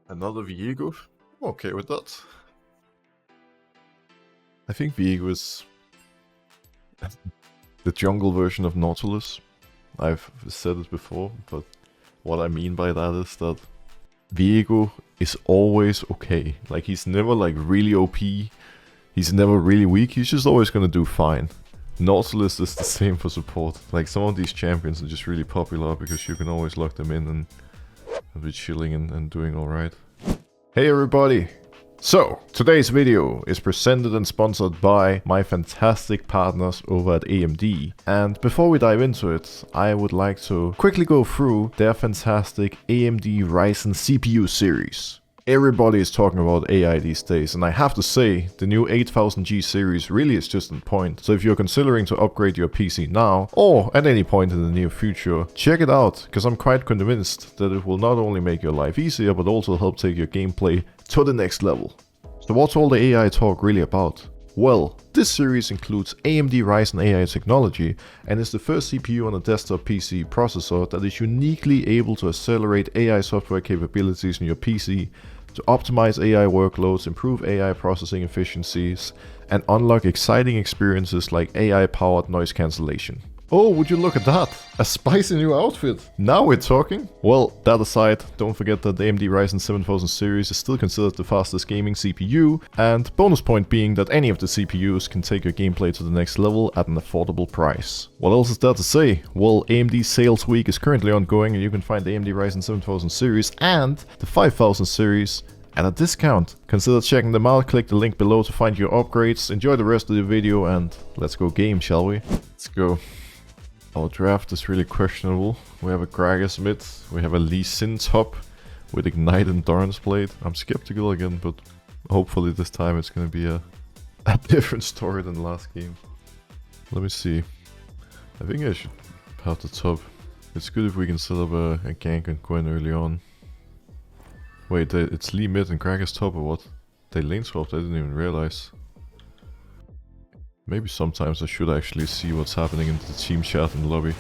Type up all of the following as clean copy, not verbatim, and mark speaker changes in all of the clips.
Speaker 1: Another Viego? I'm okay with that. I think Viego is the jungle version of Nautilus. I've said it before, but what I mean by that is that Viego is always okay. Like, he's never like really OP, he's never really weak, he's just always gonna do fine. Nautilus is the same for support. Like, some of these champions are just really popular because you can always lock them in and be chilling and doing alright. Hey everybody! So, today's video is presented and sponsored by my fantastic partners over at AMD. And before we dive into it, I would like to quickly go through their fantastic AMD Ryzen CPU series. Everybody is talking about AI these days, and I have to say, the new 8000G series really is just on point. So if you're considering to upgrade your PC now, or at any point in the near future, check it out, because I'm quite convinced that it will not only make your life easier, but also help take your gameplay to the next level. So what's all the AI talk really about? Well, this series includes AMD Ryzen AI technology and is the first CPU on a desktop PC processor that is uniquely able to accelerate AI software capabilities in your PC to optimize AI workloads, improve AI processing efficiencies, and unlock exciting experiences like AI-powered noise cancellation. Oh, would you look at that? A spicy new outfit! Now we're talking! Well, that aside, don't forget that the AMD Ryzen 7000 series is still considered the fastest gaming CPU, and bonus point being that any of the CPUs can take your gameplay to the next level at an affordable price. What else is there to say? Well, AMD Sales Week is currently ongoing and you can find the AMD Ryzen 7000 series and the 5000 series at a discount. Consider checking them out, click the link below to find your upgrades, enjoy the rest of the video, and let's go game, shall we? Let's go. Our draft is really questionable. We have a Gragas mid, we have a Lee Sin top with Ignite Endurance Blade. I'm skeptical again, but hopefully this time it's gonna be a different story than last game. Let me see. I think I should have the top. It's good if we can set up a gank and Gwen early on. Wait, it's Lee mid and Gragas top or what? They lane swapped, I didn't even realize. Maybe sometimes I should actually see what's happening in the team chat in the lobby.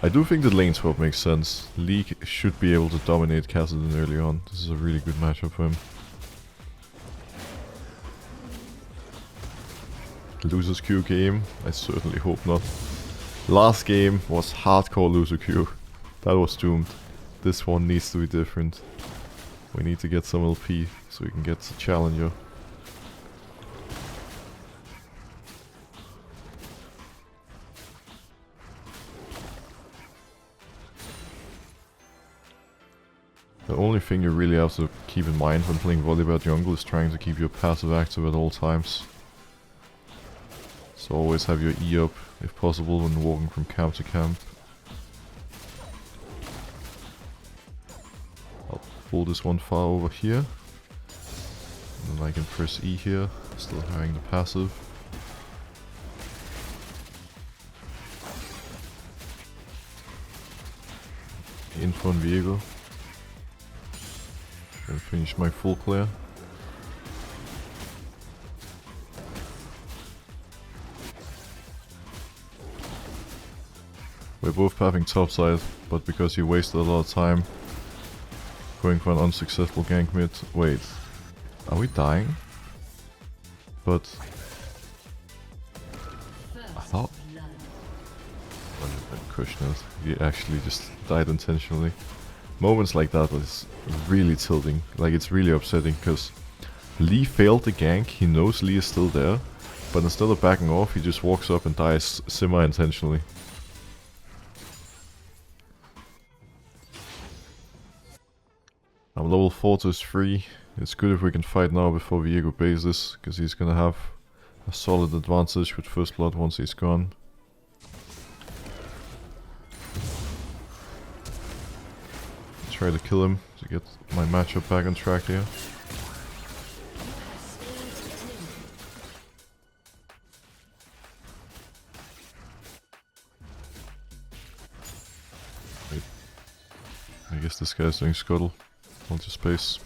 Speaker 1: I do think the lane swap makes sense. Lee should be able to dominate Kassadin early on. This is a really good matchup for him. Loser's Q game? I certainly hope not. Last game was hardcore loser Q. That was doomed. This one needs to be different. We need to get some LP so we can get the challenger. The only thing you really have to keep in mind when playing Volibear jungle is trying to keep your passive active at all times. So always have your E up, if possible, when walking from camp to camp. I'll pull this one far over here. And then I can press E here, still having the passive. Info on Viego. Gonna finish my full clear. We're both pathing topside, but because he wasted a lot of time going for an unsuccessful gank mid. Wait, are we dying? But I thought I didn't question it. He actually just died intentionally. Moments like that is really tilting, like it's really upsetting, because Lee failed the gank, he knows Lee is still there, but instead of backing off he just walks up and dies semi-intentionally. I'm level 4 to his 3, it's good if we can fight now before Viego bases, because he's gonna have a solid advantage with first blood once he's gone. Try to kill him to get my matchup back on track here. Wait. I guess this guy's doing scuttle. Onto space.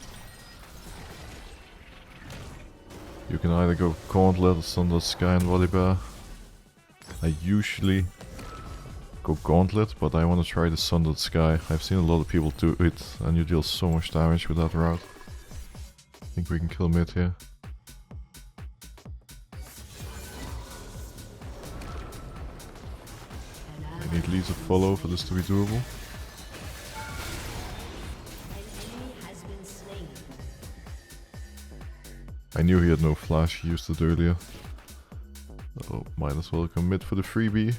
Speaker 1: You can either go Gauntlet or Sundered Sky and Volibear. I usually go Gauntlet, but I want to try the Sundered Sky. I've seen a lot of people do it, and you deal so much damage with that route. I think we can kill mid here. I need lead to follow for this to be doable. I knew he had no flash, he used it earlier. Oh, might as well come mid for the freebie.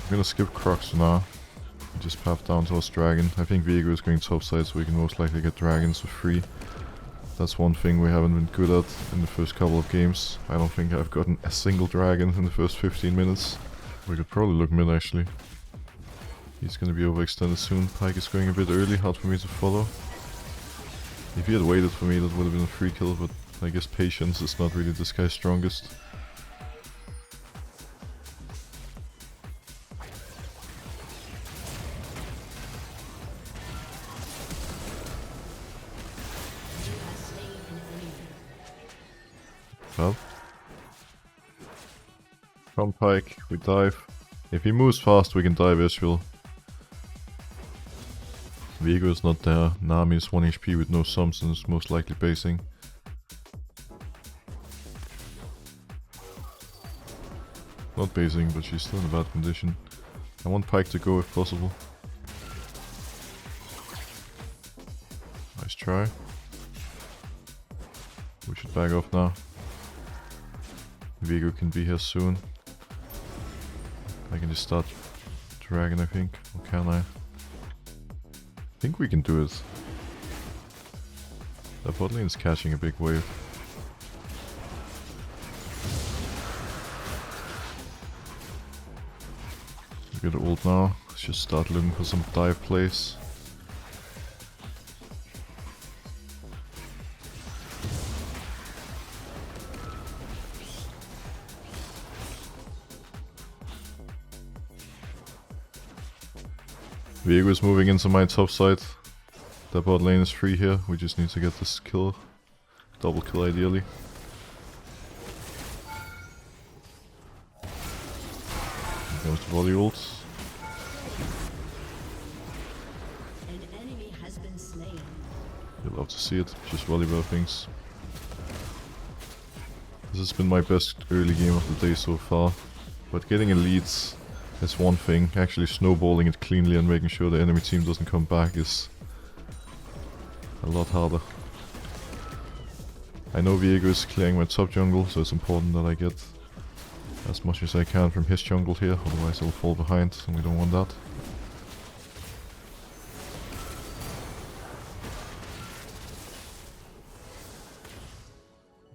Speaker 1: I'm gonna skip Crocs for now. Just path down towards Dragon. I think Viego is going topside, so we can most likely get Dragons for free. That's one thing we haven't been good at in the first couple of games. I don't think I've gotten a single Dragon in the first 15 minutes. We could probably look mid actually. He's gonna be overextended soon. Pyke is going a bit early, hard for me to follow. If he had waited for me, that would have been a free kill, but I guess patience is not really this guy's strongest. Well, from Pyke, we dive. If he moves fast, we can dive Israel. Viego is not there. Nami is 1 HP with no sums and is most likely basing. Not basing, but she's still in a bad condition. I want Pyke to go if possible. Nice try. We should back off now. Viego can be here soon. I can just start Dragon, I think. Or can I? I think we can do it. The bot lane is catching a big wave. We get ult now. Let's just start looking for some dive plays. Viego is moving into my top side. The bot lane is free here. We just need to get this kill. Double kill ideally. Here goes the volley ult. You'll love to see it. Just Volibear things. This has been my best early game of the day so far. But getting a lead is one thing. Actually snowballing it cleanly and making sure the enemy team doesn't come back is a lot harder. I know Viego is clearing my top jungle, so it's important that I get as much as I can from his jungle here, otherwise I'll fall behind and we don't want that.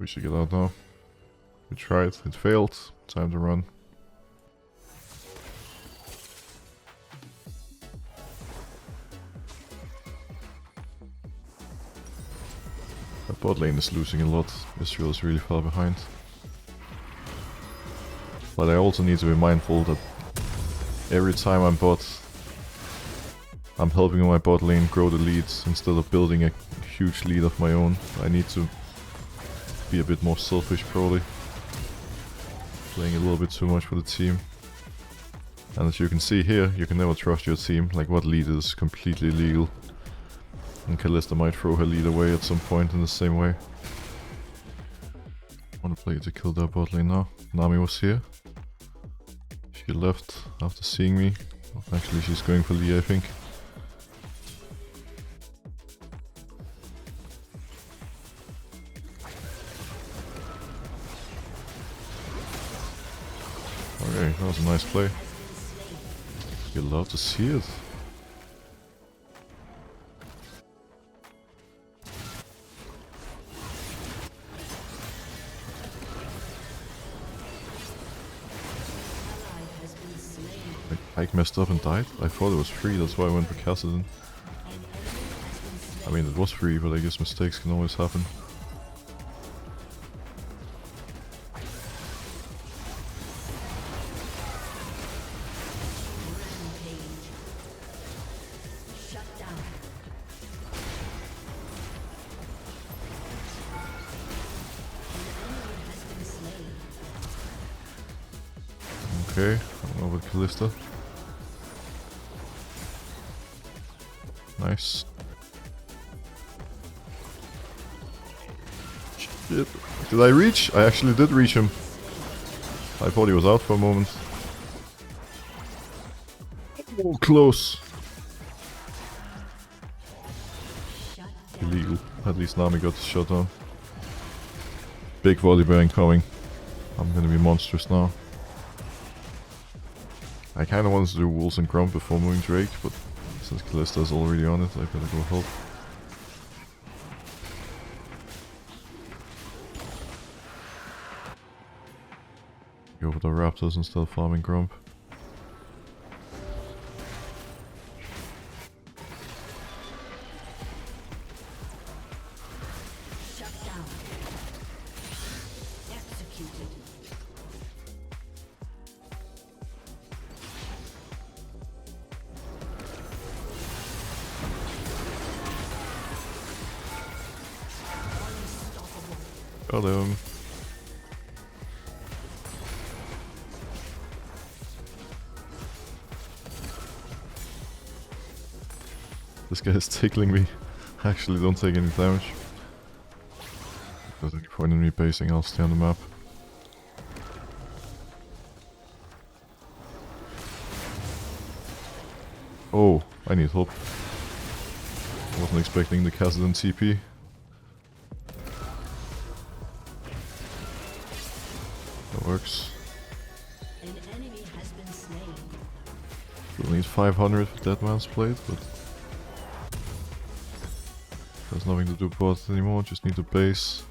Speaker 1: We should get out now. We tried, it failed, time to run. The bot lane is losing a lot. Israel is really far behind. But I also need to be mindful that every time I'm bot, I'm helping my bot lane grow the leads instead of building a huge lead of my own. I need to be a bit more selfish probably. Playing a little bit too much for the team. And as you can see here, you can never trust your team. Like, what lead is completely illegal. And Kalista might throw her lead away at some point in the same way. I want to play to kill their bot lane now. Nami was here. She left after seeing me. Actually, she's going for Lee, I think. Okay, that was a nice play. You'll love to see it. Pyke messed up and died? I thought it was free, that's why I went for Kassadin. I mean, it was free, but I guess mistakes can always happen. Okay, I'm over Callista. Nice. Shit. Did I reach? I actually did reach him. I thought he was out for a moment. Oh, close. Illegal. At least Nami got the shot down. Big Volibear incoming. I'm gonna be monstrous now. I kinda wanted to do Wolves and Grump before moving Drake, but since Callista's already on it, I better go help. Go for the Raptors instead of farming Grump. Got him. This guy is tickling me. Actually, don't take any damage. There's any point in me basing, I'll stay on the map. Oh, I need help. Wasn't expecting the Kassadin TP. That works.
Speaker 2: An enemy has been slain.
Speaker 1: Still need 500 for Dead Man's Plate, but there's nothing to do about it anymore, just need to base.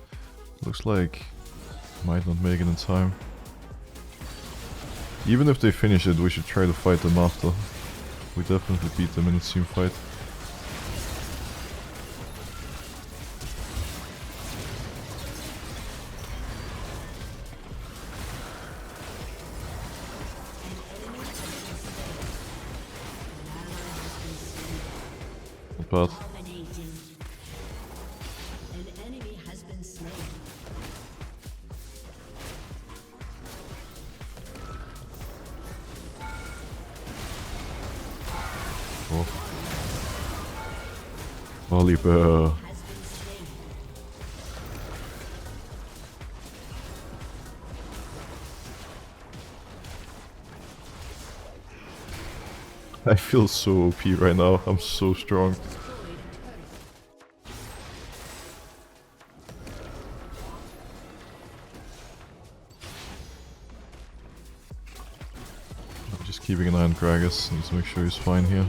Speaker 1: Looks like might not make it in time. Even if they finish it, we should try to fight them after. We definitely beat them in a team fight. Not bad.
Speaker 2: Dominating. An enemy has been slain.
Speaker 1: Oh. Volibear.
Speaker 2: Has been slain.
Speaker 1: I feel so OP right now, I'm so strong. I'm just keeping an eye on Gragas, need to make sure he's fine here.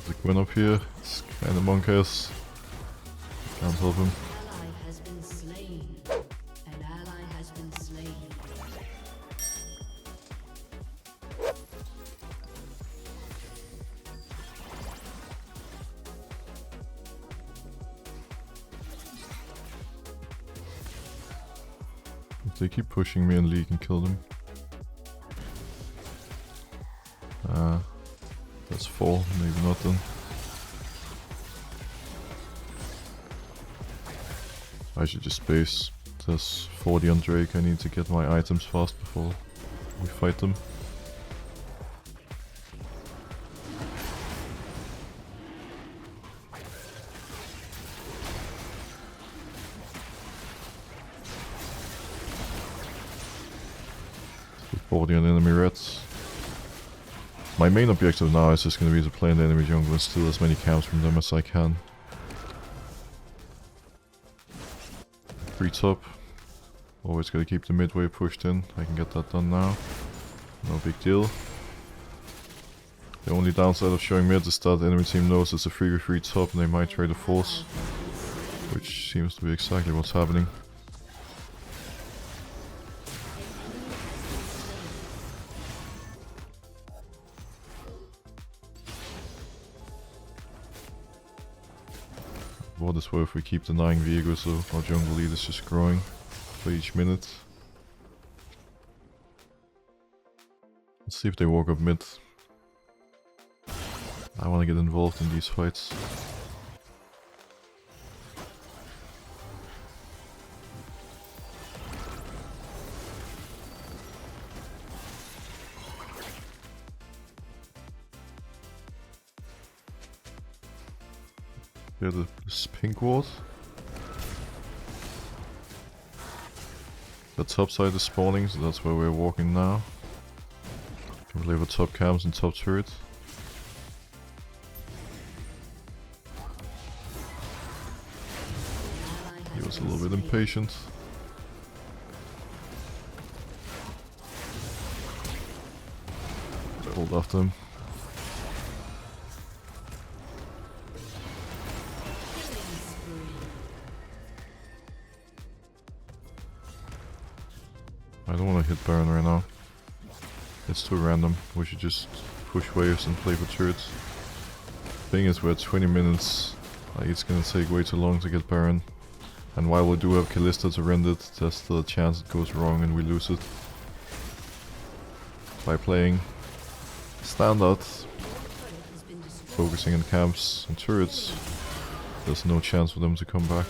Speaker 1: The Gwen up here, it's kinda monk-ass. Can't help him.
Speaker 2: Ally has been slain. An ally has been slain.
Speaker 1: If they keep pushing me and Lee can kill them. That's 4, maybe not then. I should just base. There's 40 on Drake, I need to get my items fast before we fight them. With 40 on enemy reds. My main objective now is just going to be to play in the enemy jungle and steal as many camps from them as I can. Free top. Always gotta keep the midway pushed in. I can get that done now. No big deal. The only downside of showing mid is that the enemy team knows it's a 3v3 top and they might try to force. Which seems to be exactly what's happening. What is worth, we keep denying Viego, so our jungle lead is just growing for each minute. Let's see if they walk up mid. I want to get involved in these fights. Here, this pink ward. The top side is spawning, so that's where we're walking now. Can play for top camps and top turret. He was a little bit impatient. Hold after him. I don't want to hit Baron right now. It's too random. We should just push waves and play for turrets. Thing is, we're at 20 minutes. Like, it's gonna take way too long to get Baron. And while we do have Kalista to rend it, there's still a chance it goes wrong and we lose it. By playing standard, focusing on camps and turrets, there's no chance for them to come back.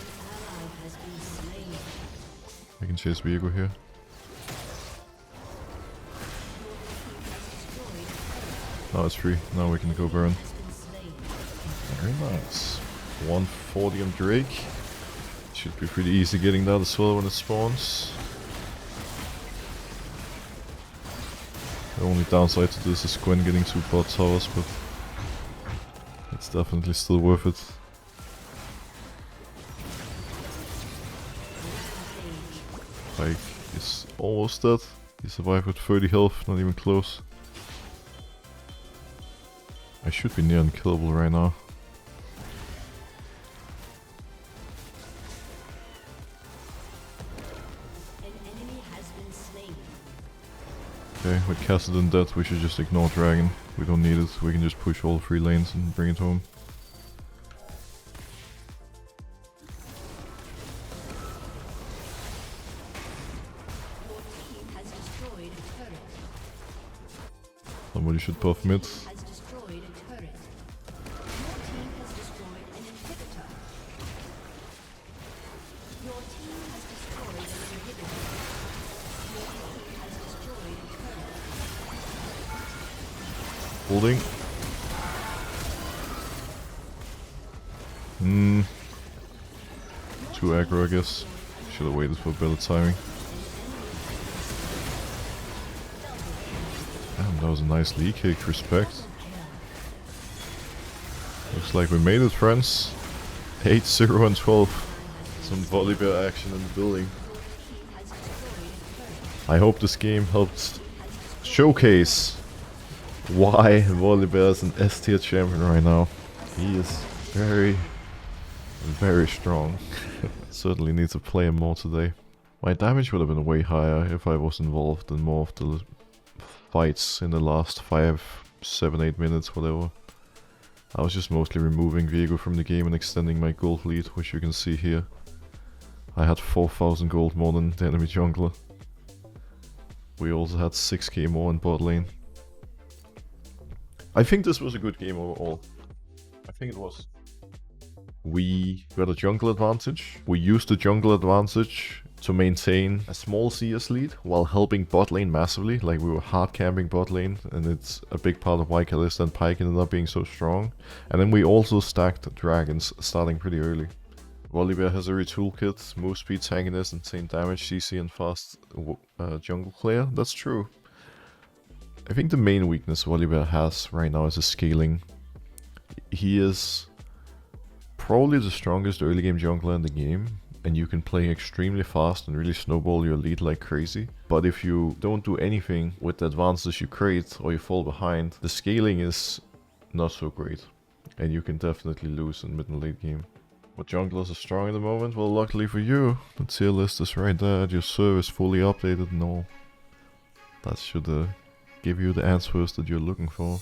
Speaker 1: I can chase Viego here. Now it's free. Now we can go Baron. Very nice. 140 on Drake. Should be pretty easy getting that as well when it spawns. The only downside to this is Gwen getting 2 bot towers, but it's definitely still worth it. Pike is almost dead. He survived with 30 health, not even close. I should be near unkillable right now. Okay, with Kassadin dead, we should just ignore Dragon. We don't need it. We can just push all 3 lanes and bring it home. Somebody should buff mid. Holding. Too aggro, I guess. Should have waited for better timing. Damn, that was a nice lead kick. Respect. Looks like we made it, friends. 8-0 and 12. Some Volibear action in the building. I hope this game helped showcase why Volibear is an S tier champion right now. He is very, very strong. Certainly need to play him more today. My damage would have been way higher if I was involved in more of the fights in the last 5, 7, 8 minutes, whatever. I was just mostly removing Viego from the game and extending my gold lead, which you can see here. I had 4,000 gold more than the enemy jungler. We also had 6k more in bot lane. I think this was a good game overall. I think it was. We got a jungle advantage. We used the jungle advantage to maintain a small CS lead while helping bot lane massively. Like, we were hard camping bot lane, and it's a big part of why Kalista and Pyke ended up being so strong. And then we also stacked dragons starting pretty early. Volibear has every toolkit, move speed, tankiness, insane damage, CC and fast jungle clear. That's true. I think the main weakness Volibear has right now is his scaling. He is probably the strongest early game jungler in the game, and you can play extremely fast and really snowball your lead like crazy. But if you don't do anything with the advances you create or you fall behind, the scaling is not so great, and you can definitely lose in mid and late game. What junglers are strong at the moment? Well, luckily for you, the tier list is right there, your service fully updated and all. That should give you the answers that you're looking for.